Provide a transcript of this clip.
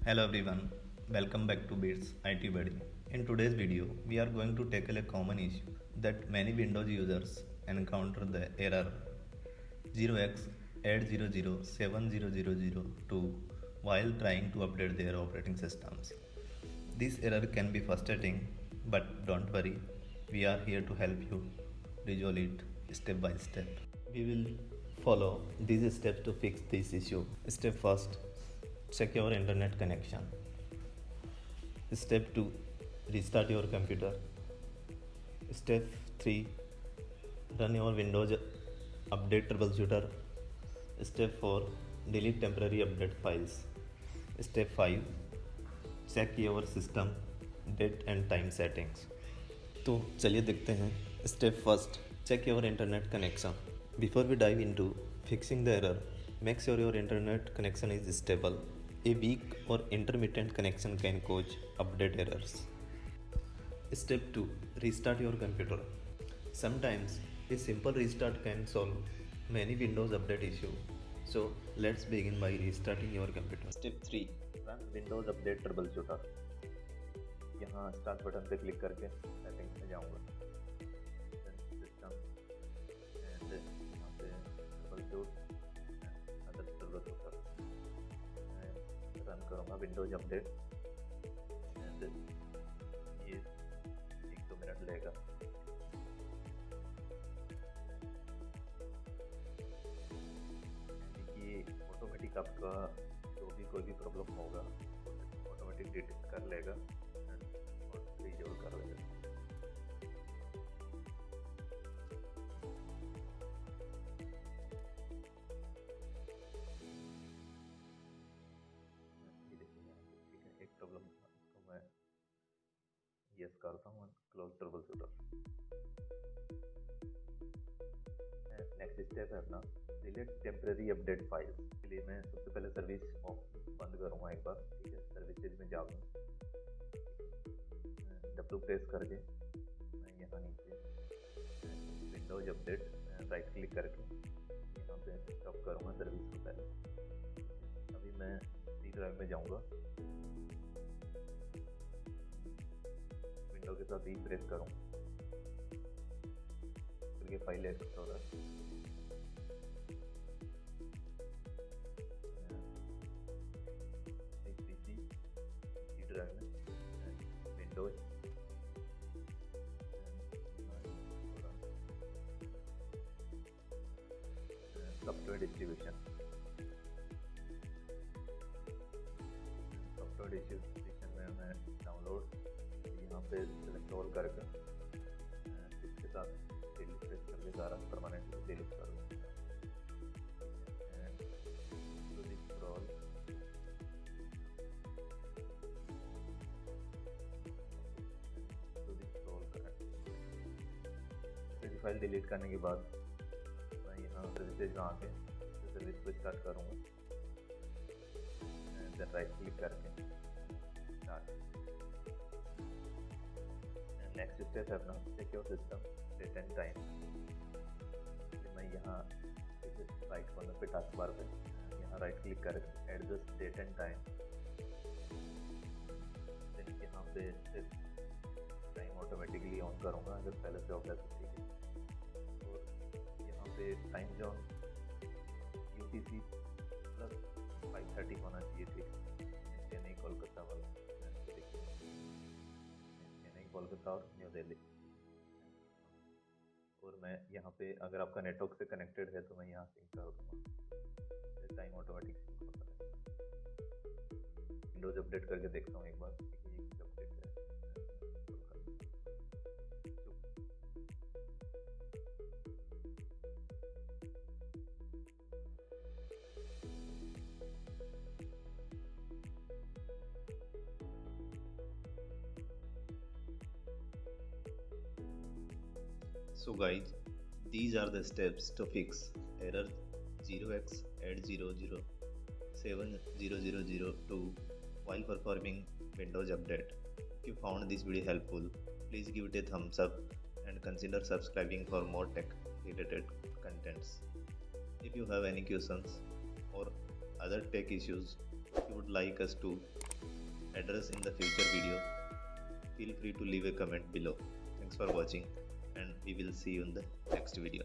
Hello everyone, welcome back to BITS-ITBuddy. In today's video, we are going to tackle a common issue that many Windows users encounter, the error 0x80070002 while trying to update their operating systems. This error can be frustrating, but don't worry, we are here to help you resolve it step by step. We will follow these steps to fix this issue. Step first, check your internet connection. Step 2, restart your computer. Step 3, run your Windows Update Troubleshooter. Step 4, delete temporary update files. Step 5, check your system date and time settings. तो चलिए देखते हैं step first, check your internet connection. Before we dive into fixing the error, make sure your internet connection is stable. A weak or intermittent connection can cause update errors. Step 2, restart your computer. Sometimes a simple restart can solve many Windows update issues. So let's begin by restarting your computer. Step 3, run Windows Update Troubleshooter. यहाँ start button पे click करके settings में जाऊँगा. System and यहाँ पे troubleshoot other troubleshooter run करूँगा Windows update and ये 1-2 minute लेगा. ये ऑटोमेटिक आपका जो भी कोई भी प्रॉब्लम होगा ऑटोमेटिक डिटेक्ट कर लेगा और रिजॉल्व कर लेगा. एक प्रॉब्लम था तो मैं यस करता हूँ, क्लोज ट्रबलशूटर. नेक्स्ट स्टेप है अपना डिलीट टेम्परेरी अपडेट फाइल. इसलिए मैं सबसे पहले सर्विस बंद करूँगा एक बार. ठीक है, सर्विसेज में जाऊँगा, डब्ल्यू प्रेस करके मैं यहाँ नीचे विंडोज अपडेट राइट क्लिक करके यहाँ पे स्टॉप करूँगा सर्विस को पहले. अभी मैं सी ड्राइव में जाऊँगा, विंडो के साथ ई प्रेस करूँगा करके फाइल एक्सप्लोरर सी ड्राइव में विंडोज सॉफ्टवेयर डिस्ट्रीब्यूशन में मैं डाउनलोड यहाँ पे इंस्टॉल करके इसके साथ डिलीट प्रेस करके सारा परमानेंटली डिलीट करूँगा. फाइल डिलीट करने के बाद मैं यहाँ सर्विसेज में आके सर्विस को स्टार्ट करूँगा. देन राइट क्लिक करके स्टार्ट. नेक्स्ट स्टेप है अपना check your system date and time. मैं यहाँ राइट कॉर्नर पे टास्क बार पे यहाँ राइट क्लिक करके adjust date and time. Then यहाँ पे टाइम ऑटोमेटिकली ऑन करूँगा अगर पहले से ऑफ है तो. ठीक है, पे टाइम जोन UTC प्लस 5:30 होना चाहिए. ठीक, चेन्नई कोलकाता वाला, चेन्नई कोलकाता और न्यू दिल्ली. और मैं यहाँ पे अगर आपका नेटवर्क से कनेक्टेड है तो मैं यहाँ सिंक कर दूँगा, टाइम ऑटोमेटिक सिंक होता है. विंडोज अपडेट करके देखता हूँ एक बार अपडेट है. So guys, these are the steps to fix error 0x80070002 while performing Windows update. If you found this video helpful, please give it a thumbs up and consider subscribing for more tech related contents. If you have any questions or other tech issues you would like us to address in the future video, feel free to leave a comment below. Thanks for watching, and we will see you in the next video.